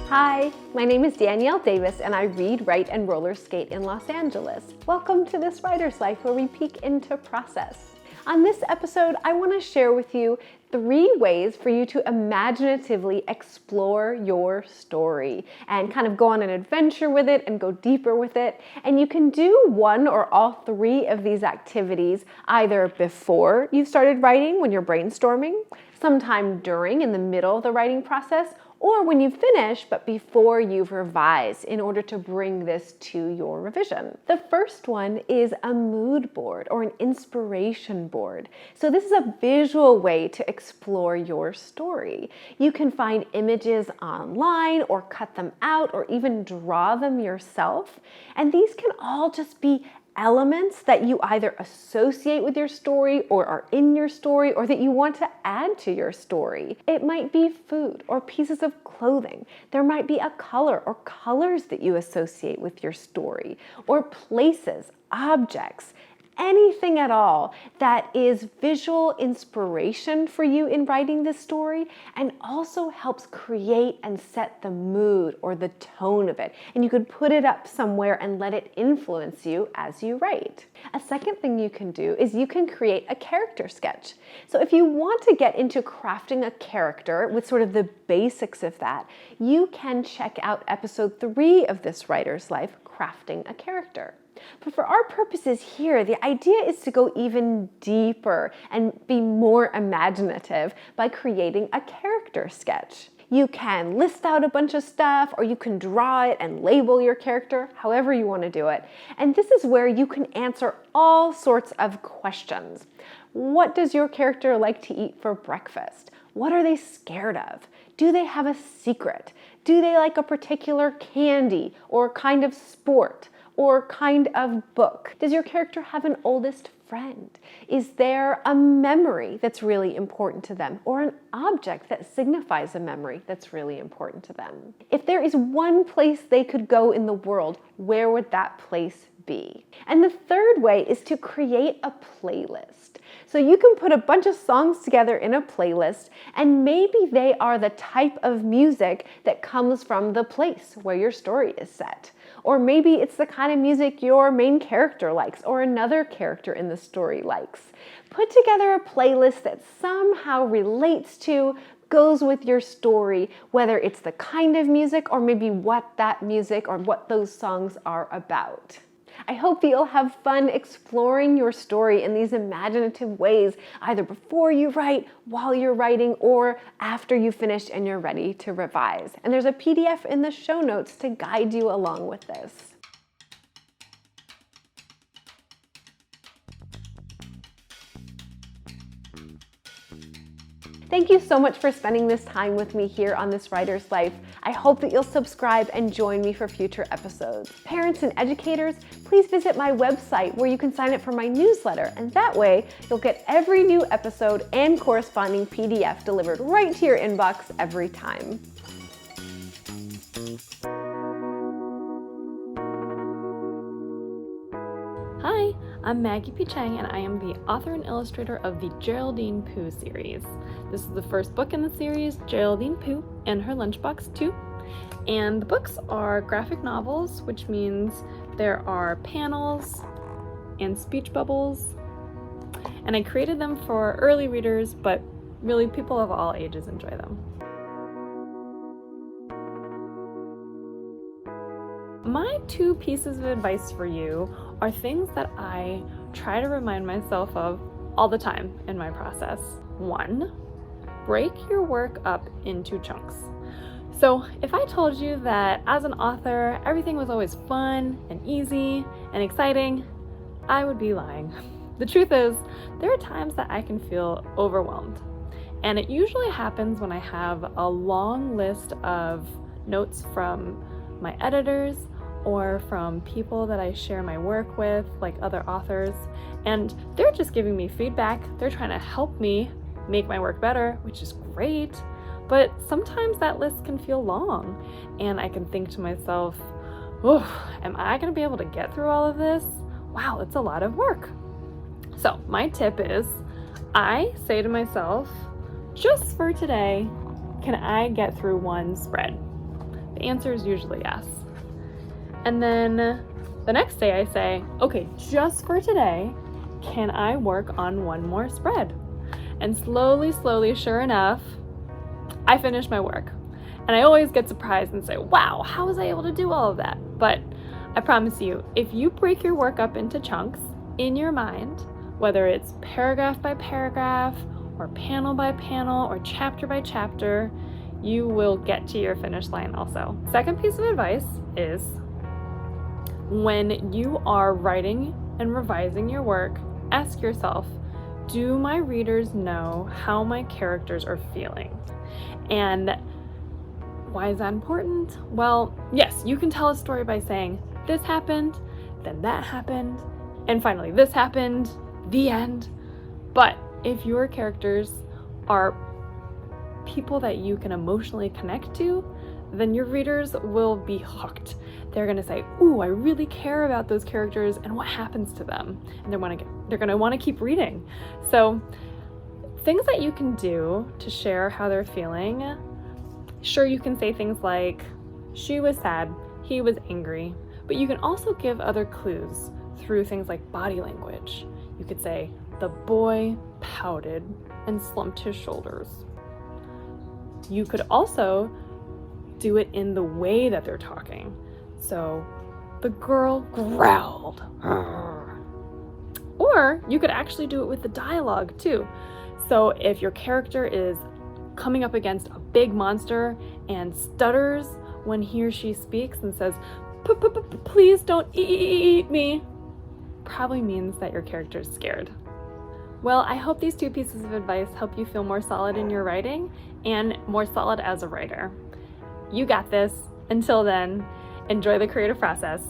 Hi, my name is Danielle Davis and I read, write, and roller skate in Los Angeles. Welcome to This Writer's Life, where we peek into process. On this episode, I want to share with you 3 ways for you to imaginatively explore your story and kind of go on an adventure with it and go deeper with it. And you can do one or all 3 of these activities either before you've started writing when you're brainstorming, sometime during in the middle of the writing process, or when you finish, but before you've revised in order to bring this to your revision. The first one is a mood board or an inspiration board. So this is a visual way to explore your story. You can find images online or cut them out or even draw them yourself. And these can all just be elements that you either associate with your story or are in your story or that you want to add to your story. It might be food or pieces of clothing. There might be a color or colors that you associate with your story, or places, objects, anything at all that is visual inspiration for you in writing this story and also helps create and set the mood or the tone of it. And you could put it up somewhere and let it influence you as you write. A second thing you can do is you can create a character sketch. So if you want to get into crafting a character with sort of the basics of that, you can check out episode 3 of This Writer's Life, Crafting a Character. But for our purposes here, the idea is to go even deeper and be more imaginative by creating a character sketch. You can list out a bunch of stuff, or you can draw it and label your character, however you want to do it. And this is where you can answer all sorts of questions. What does your character like to eat for breakfast? What are they scared of? Do they have a secret? Do they like a particular candy or kind of sport? Or kind of book? Does your character have an oldest friend? Is there a memory that's really important to them, or an object that signifies a memory that's really important to them? If there is one place they could go in the world, where would that place be? And the third way is to create a playlist. So you can put a bunch of songs together in a playlist, and maybe they are the type of music that comes from the place where your story is set. Or maybe it's the kind of music your main character likes or another character in the story likes. Put together a playlist that somehow relates to, goes with your story, whether it's the kind of music or maybe what that music or what those songs are about. I hope that you'll have fun exploring your story in these imaginative ways, either before you write, while you're writing, or after you've finished and you're ready to revise. And there's a PDF in the show notes to guide you along with this. Thank you so much for spending this time with me here on This Writer's Life. I hope that you'll subscribe and join me for future episodes. Parents and educators, please visit my website where you can sign up for my newsletter, and that way you'll get every new episode and corresponding PDF delivered right to your inbox every time. Hi, I'm Maggie P. Chang, and I am the author and illustrator of the Geraldine Pu series. This is the first book in the series, Geraldine Pu and Her Lunchbox 2. And the books are graphic novels, which means there are panels and speech bubbles. And I created them for early readers, but really people of all ages enjoy them. My 2 pieces of advice for you are things that I try to remind myself of all the time in my process. 1, break your work up into chunks. So if I told you that as an author, everything was always fun and easy and exciting, I would be lying. The truth is, there are times that I can feel overwhelmed. And it usually happens when I have a long list of notes from my editors or from people that I share my work with, like other authors, and they're just giving me feedback. They're trying to help me make my work better, which is great, but sometimes that list can feel long, and I can think to myself, oh, am I gonna be able to get through all of this? Wow, that's a lot of work. So my tip is, I say to myself, just for today, can I get through one spread? The answer is usually yes. And then the next day I say, okay, just for today, can I work on one more spread? And slowly, sure enough, I finish my work. And I always get surprised and say, wow, how was I able to do all of that? But I promise you, if you break your work up into chunks in your mind, whether it's paragraph by paragraph, or panel by panel, or chapter by chapter, you will get to your finish line also. Second piece of advice is when you are writing and revising your work, ask yourself, do my readers know how my characters are feeling? And why is that important? Well, yes, you can tell a story by saying, this happened, then that happened, and finally this happened, the end. But if your characters are people that you can emotionally connect to, then your readers will be hooked. They're gonna say, ooh, I really care about those characters and what happens to them. And they're gonna wanna keep reading. So things that you can do to share how they're feeling, sure, you can say things like, she was sad, he was angry, but you can also give other clues through things like body language. You could say, the boy pouted and slumped his shoulders. You could also do it in the way that they're talking. So the girl growled. Or you could actually do it with the dialogue too. So if your character is coming up against a big monster and stutters when he or she speaks and says, please don't eat me, probably means that your character is scared. Well, I hope these 2 pieces of advice help you feel more solid in your writing and more solid as a writer. You got this. Until then, enjoy the creative process.